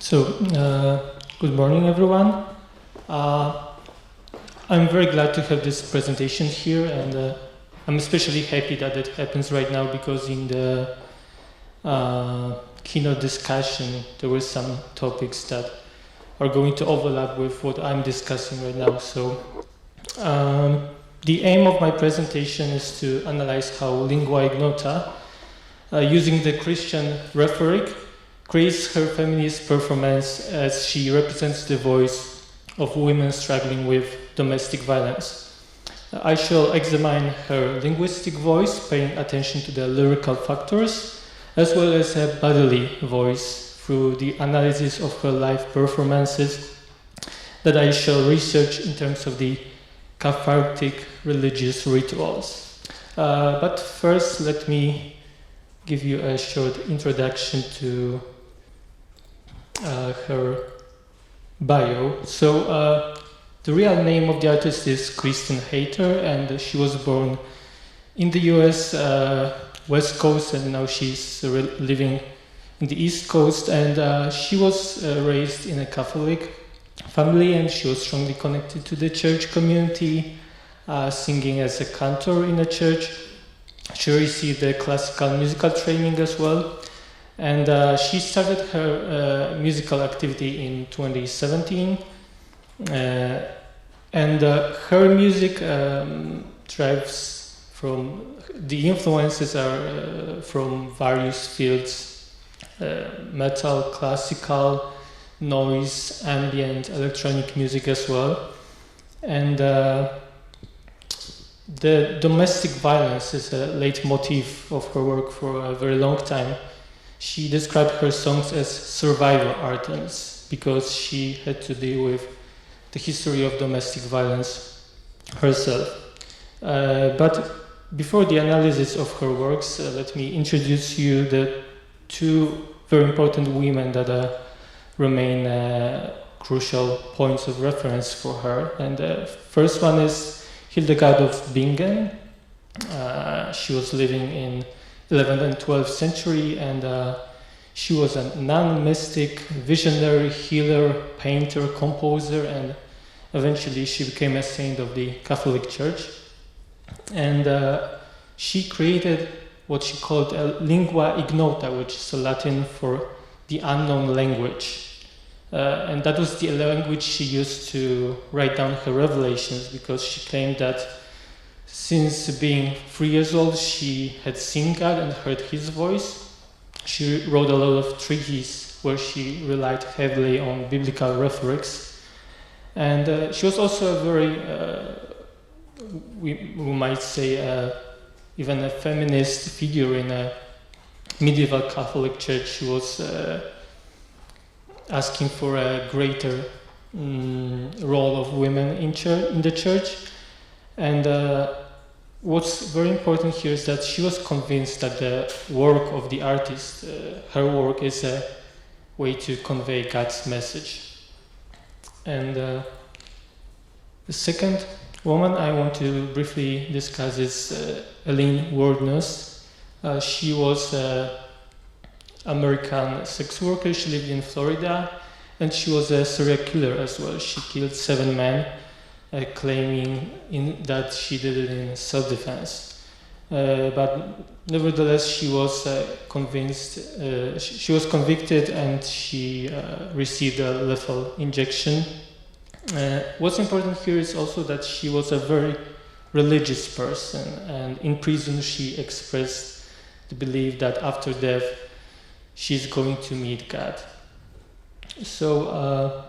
Good morning, everyone. I'm very glad to have this presentation here, and I'm especially happy that it happens right now because in the keynote discussion, there were some topics that are going to overlap with what I'm discussing right now. So, the aim of my presentation is to analyze how Lingua Ignota, using the Christian rhetoric, creates her feminist performance as she represents the voice of women struggling with domestic violence. I shall examine her linguistic voice, paying attention to the lyrical factors, as well as her bodily voice through the analysis of her live performances that I shall research in terms of the cathartic religious rituals. But first, let me give you a short introduction to her bio. So the real name of the artist is Kristen Hayter, and she was born in the US West Coast, and now she's living in the East Coast. And she was raised in a Catholic family, and she was strongly connected to the church community, singing as a cantor in a church. She received a classical musical training as well. And she started her musical activity in 2017. And her music drives from, the influences are from various fields, metal, classical, noise, ambient, electronic music as well. And the domestic violence is a leitmotif of her work for a very long time. She described her songs as survivor anthems because she had to deal with the history of domestic violence herself. But before the analysis of her works, let me introduce you the two very important women that remain crucial points of reference for her. And the first one is Hildegard of Bingen. She was living in 11th and 12th century, and she was a non-mystic, visionary, healer, painter, composer, and eventually she became a saint of the Catholic Church. And she created what she called a Lingua Ignota, which is a Latin for the unknown language. And that was the language she used to write down her revelations, because she claimed that since being 3 years old, she had seen God and heard His voice. She wrote a lot of treatises where she relied heavily on biblical rhetorics. And she was also a very, we might say, even a feminist figure in a medieval Catholic church. She was asking for a greater role of women in the church. And what's very important here is that she was convinced that the work of the artist, her work, is a way to convey God's message. And the second woman I want to briefly discuss is Elaine Wardness. She was an American sex worker. She lived in Florida, and she was a serial killer as well. She killed 7 men. Claiming that she did it in self-defense. But nevertheless, she was convinced, she was convicted, and she received a lethal injection. What's important here is also that she was a very religious person, and in prison she expressed the belief that after death she's going to meet God. So,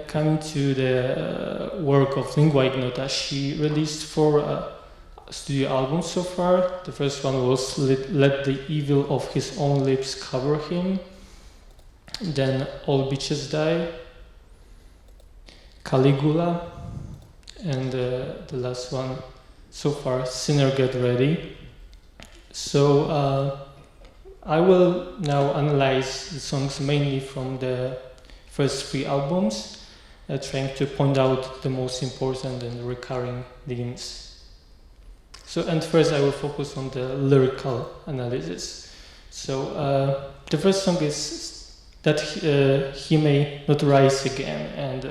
coming to the work of Lingua Ignota, she released 4 studio albums so far. The first one was Let the Evil of His Own Lips Cover Him, then All Bitches Die, Caligula, and the last one so far, Sinner Get Ready. So I will now analyze the songs mainly from the first 3 albums, trying to point out the most important and recurring themes. So, and first I will focus on the lyrical analysis. So the first song is that he may not rise again, and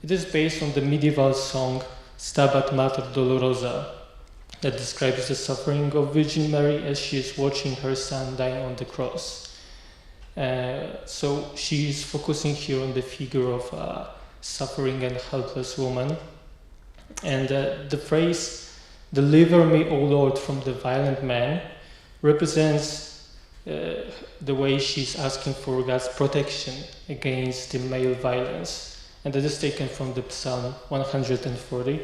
it is based on the medieval song Stabat Mater Dolorosa that describes the suffering of Virgin Mary as she is watching her son die on the cross. So she is focusing here on the figure of a suffering and helpless woman. And the phrase, "Deliver me, O Lord, from the violent man," represents the way she's asking for God's protection against the male violence. And that is taken from the Psalm 140.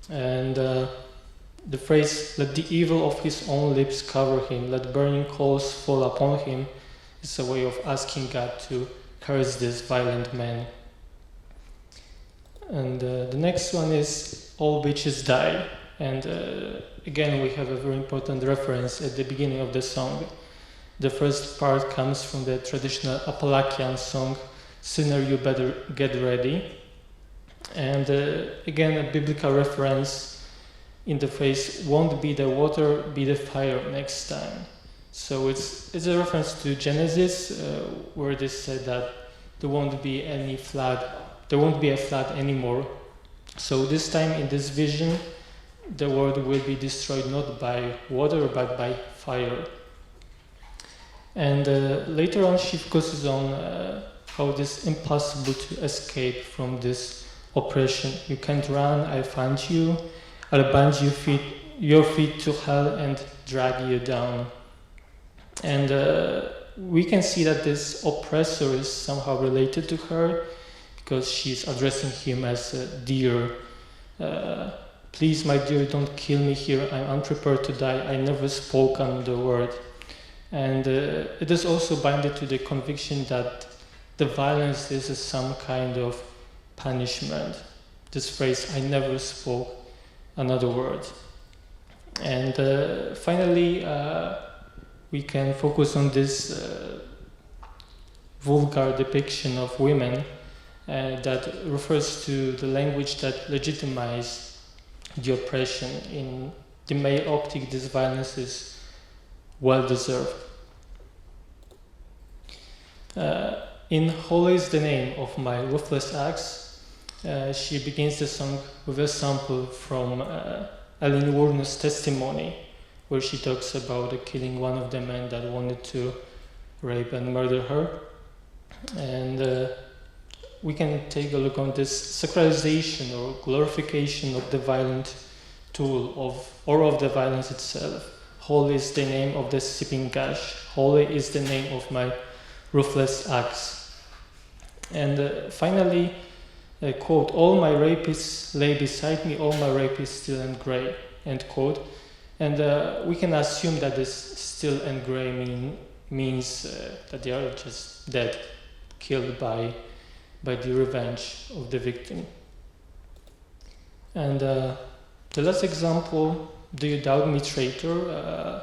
And the phrase, "Let the evil of his own lips cover him, let burning coals fall upon him," is a way of asking God to curse this violent man. And the next one is "All Bitches Die." And again, we have a very important reference at the beginning of the song. The first part comes from the traditional Appalachian song, "Sinner, you better get ready." And again, a biblical reference in the phrase, "Won't be the water, be the fire next time." So it's a reference to Genesis, where they said that there won't be a flood anymore. So this time in this vision, the world will be destroyed not by water but by fire. And later on she focuses on how it is impossible to escape from this oppression. "You can't run, I'll find you, I'll bind your feet to hell and drag you down." And we can see that this oppressor is somehow related to her, because she's addressing him as "dear." "Please, my dear, don't kill me here. I'm unprepared to die. I never spoke the word." And it is also bounded to the conviction that the violence is some kind of punishment. This phrase, "I never spoke another word." And finally, we can focus on this vulgar depiction of women that refers to the language that legitimizes the oppression. In the male optic, this violence is well-deserved. In "Holy is the name of my ruthless acts," she begins the song with a sample from Ellen Warner's testimony, where she talks about killing one of the men that wanted to rape and murder her. And we can take a look on this sacralization or glorification of the violent tool of the violence itself. "Holy is the name of the sipping gash. Holy is the name of my ruthless acts." And finally, quote, "All my rapists lay beside me, all my rapists still and grey," end quote. And we can assume that this "still and grey" means that they are just dead, killed by the revenge of the victim. And the last example, "Do you doubt me, traitor?"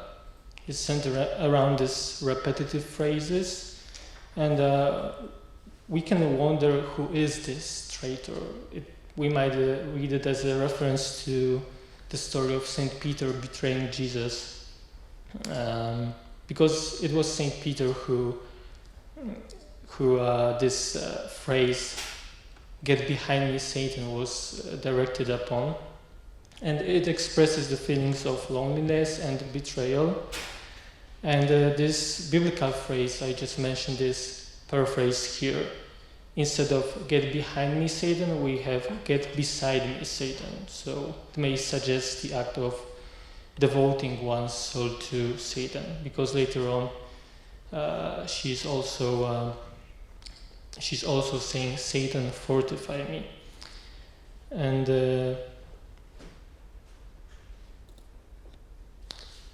is centered around these repetitive phrases. And we can wonder, who is this traitor? We might read it as a reference to the story of St. Peter betraying Jesus. Because it was St. Peter who this phrase, "Get behind me, Satan," was directed upon. And it expresses the feelings of loneliness and betrayal. And this biblical phrase I just mentioned is paraphrased here. Instead of "get behind me, Satan," we have "get beside me, Satan." So it may suggest the act of devoting one's soul to Satan, because later on she's also saying, "Satan, fortify me." And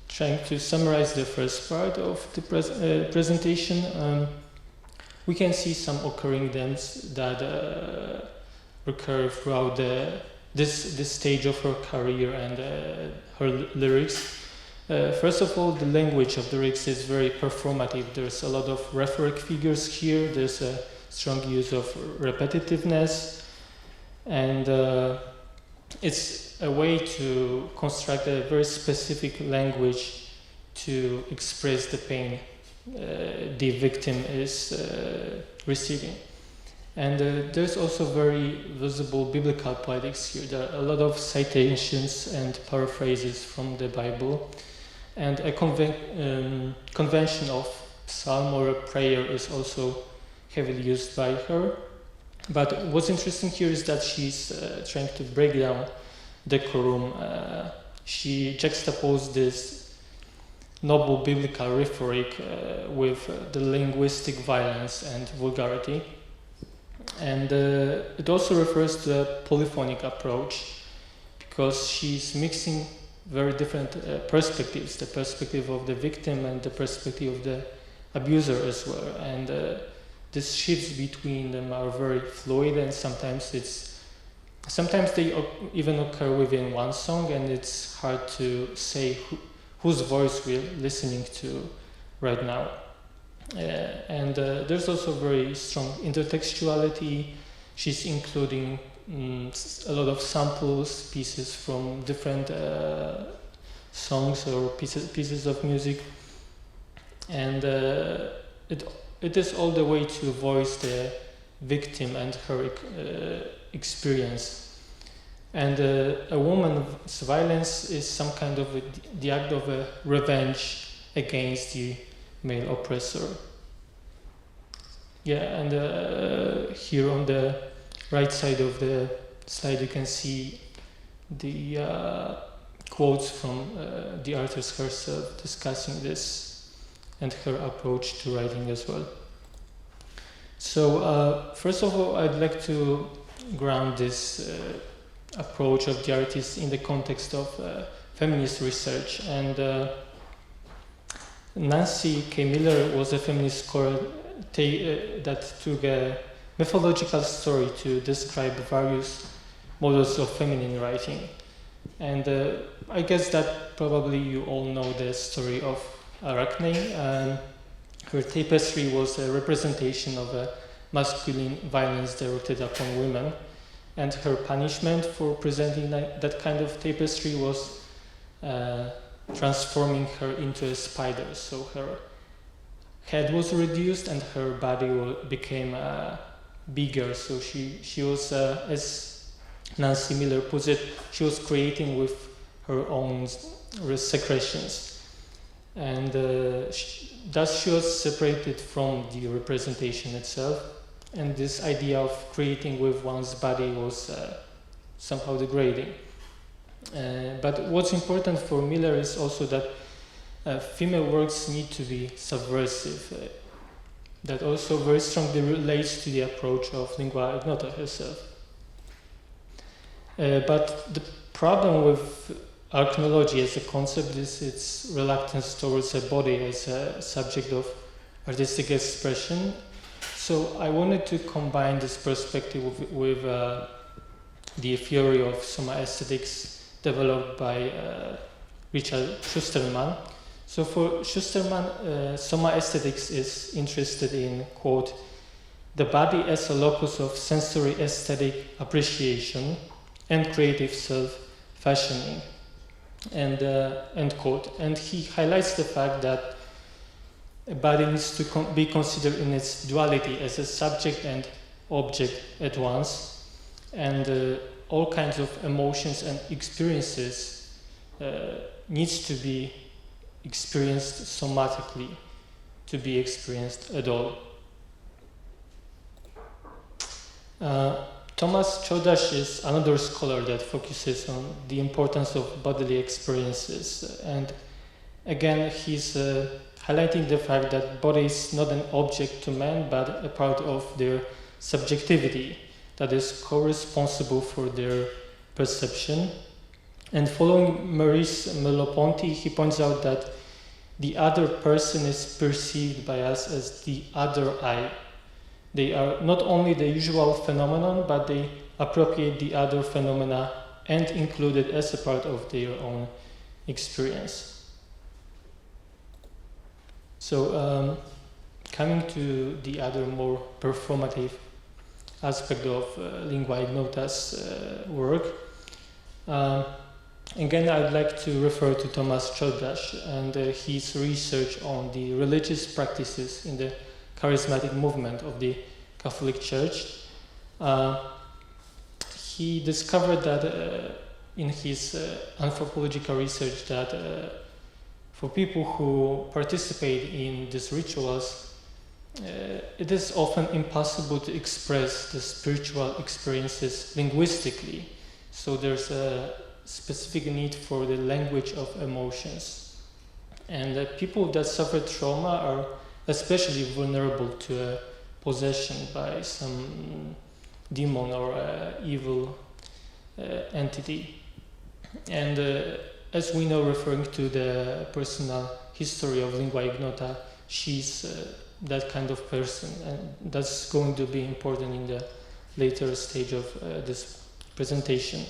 trying to summarize the first part of the presentation, we can see some occurring themes that recur throughout this stage of her career and her lyrics. First of all, the language of the lyrics is very performative. There's a lot of rhetoric figures here. There's a strong use of repetitiveness, and it's a way to construct a very specific language to express the pain the victim is receiving. And there's also very visible biblical poetics here. There are a lot of citations and paraphrases from the Bible. And a convention of psalm or a prayer is also heavily used by her. But what's interesting here is that she's trying to break down decorum. She juxtaposed this noble biblical rhetoric with the linguistic violence and vulgarity. And it also refers to a polyphonic approach, because she's mixing very different perspectives, the perspective of the victim and the perspective of the abuser as well. And these shifts between them are very fluid, and sometimes they even occur within one song, and it's hard to say whose voice we're listening to right now. And there's also very strong intertextuality. She's including a lot of samples, pieces from different songs or pieces of music, and it is all the way to voice the victim and her experience. And a woman's violence is some kind of the act of a revenge against the male oppressor. Yeah, and here on the right side of the slide you can see the quotes from the artist herself discussing this and her approach to writing as well. So first of all, I'd like to ground this approach of the artist in the context of feminist research. And Nancy K. Miller was a feminist scholar that took a mythological story to describe various models of feminine writing. And I guess that probably you all know the story of Arachne. Her tapestry was a representation of a masculine violence directed upon women, and her punishment for presenting that kind of tapestry was transforming her into a spider. So her head was reduced and her body became bigger. So she was, as Nancy Miller puts it, she was creating with her own secretions. And thus she was separated from the representation itself. And this idea of creating with one's body was somehow degrading. But what's important for Miller is also that female works need to be subversive. That also very strongly relates to the approach of Lingua Ignota herself. But the problem with archaeology as a concept is its reluctance towards a body as a subject of artistic expression. So I wanted to combine this perspective with the theory of soma aesthetics developed by Richard Schusterman. So for Schusterman, soma aesthetics is interested in, quote, the body as a locus of sensory aesthetic appreciation and creative self-fashioning, and end quote. And he highlights the fact that a body needs to be considered in its duality as a subject and object at once, and all kinds of emotions and experiences needs to be experienced somatically to be experienced at all. Thomas Chodash is another scholar that focuses on the importance of bodily experiences, and again he's highlighting the fact that body is not an object to man but a part of their subjectivity that is co-responsible for their perception. And following Maurice Merleau-Ponty, he points out that the other person is perceived by us as the other I. They are not only the usual phenomenon, but they appropriate the other phenomena and include it as a part of their own experience. So coming to the other more performative aspect of Lingua Ignota's work, Again, I'd like to refer to Thomas Czodasz and his research on the religious practices in the charismatic movement of the Catholic Church. He discovered that in his anthropological research that for people who participate in these rituals, it is often impossible to express the spiritual experiences linguistically. So there's a specific need for the language of emotions. And people that suffer trauma are especially vulnerable to a possession by some demon or evil entity. And as we know, referring to the personal history of Lingua Ignota, she's that kind of person, and that's going to be important in the later stage of this presentation.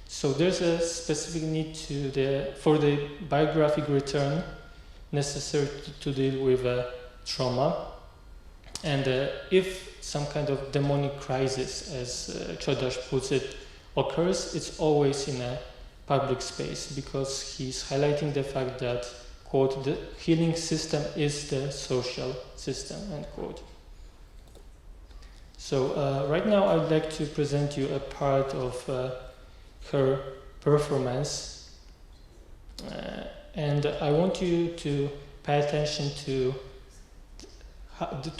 So there's a specific need for the biographic return necessary to deal with trauma. And if some kind of demonic crisis, as Czodasz puts it, occurs, it's always in a public space, because he's highlighting the fact that, quote, the healing system is the social system, end quote. So right now I'd like to present you a part of her performance, and I want you to pay attention to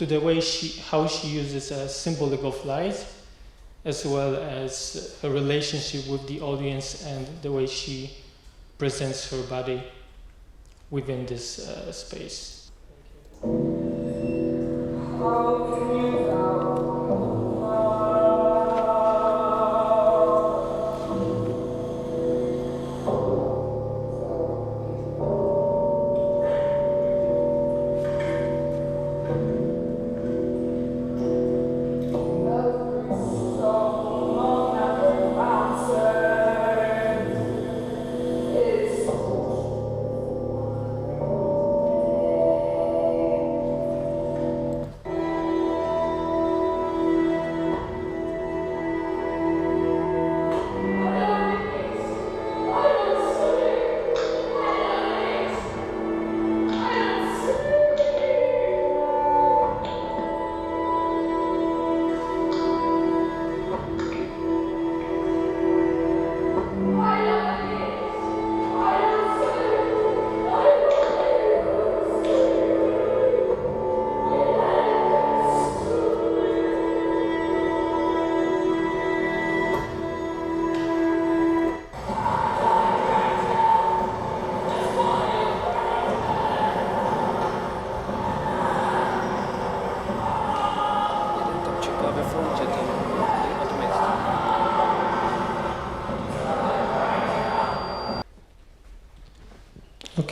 the way how she uses a symbolic of light, as well as her relationship with the audience and the way she presents her body within this space. How can you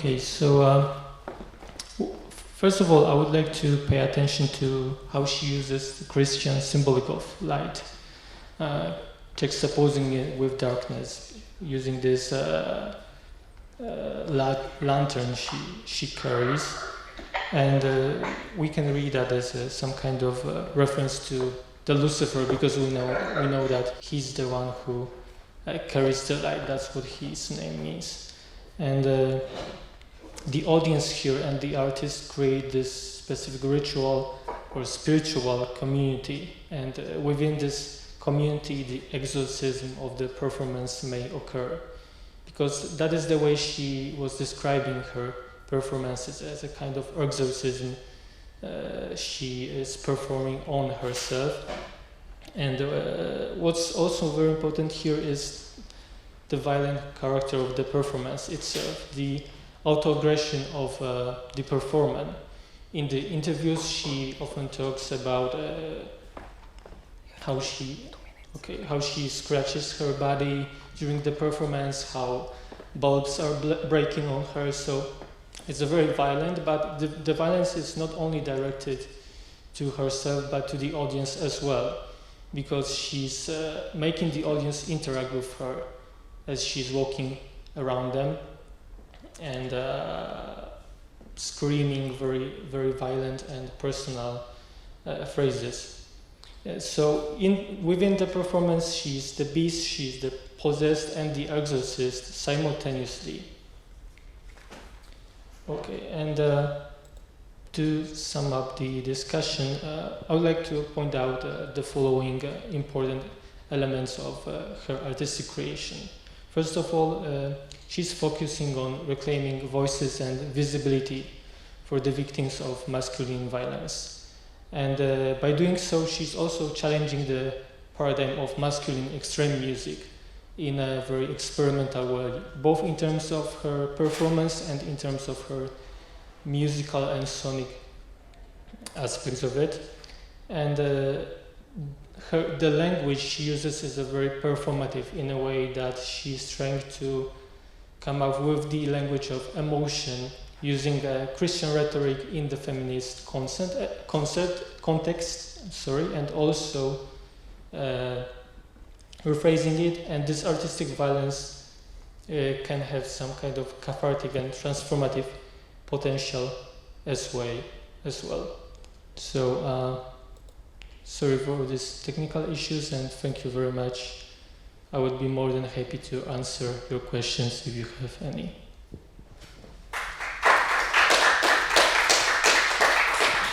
Okay, so first of all, I would like to pay attention to how she uses the Christian symbolic of light, juxtaposing it with darkness, using this lantern she carries, and we can read that as some kind of reference to the Lucifer, because we know that he's the one who carries the light. That's what his name means. And the audience here and the artist create this specific ritual or spiritual community, and within this community the exorcism of the performance may occur, because that is the way she was describing her performances, as a kind of exorcism she is performing on herself. And what's also very important here is the violent character of the performance itself, the autoaggression of the performer. In the interviews, she often talks about how she scratches her body during the performance, how bulbs are breaking on her. So it's very violent, but the violence is not only directed to herself but to the audience as well, because she's making the audience interact with her as she's walking around them, and screaming very, very violent and personal phrases. So within the performance, she's the beast, she's the possessed, and the exorcist simultaneously. Okay, and to sum up the discussion, I would like to point out the following important elements of her artistic creation. First of all, she's focusing on reclaiming voices and visibility for the victims of masculine violence. And by doing so, she's also challenging the paradigm of masculine extreme music in a very experimental way, both in terms of her performance and in terms of her musical and sonic aspects of it. And the language she uses is a very performative in a way that she's trying to come up with the language of emotion using Christian rhetoric in the feminist context, and also rephrasing it. And this artistic violence can have some kind of cathartic and transformative potential as well. So sorry for these technical issues, and thank you very much. I would be more than happy to answer your questions if you have any.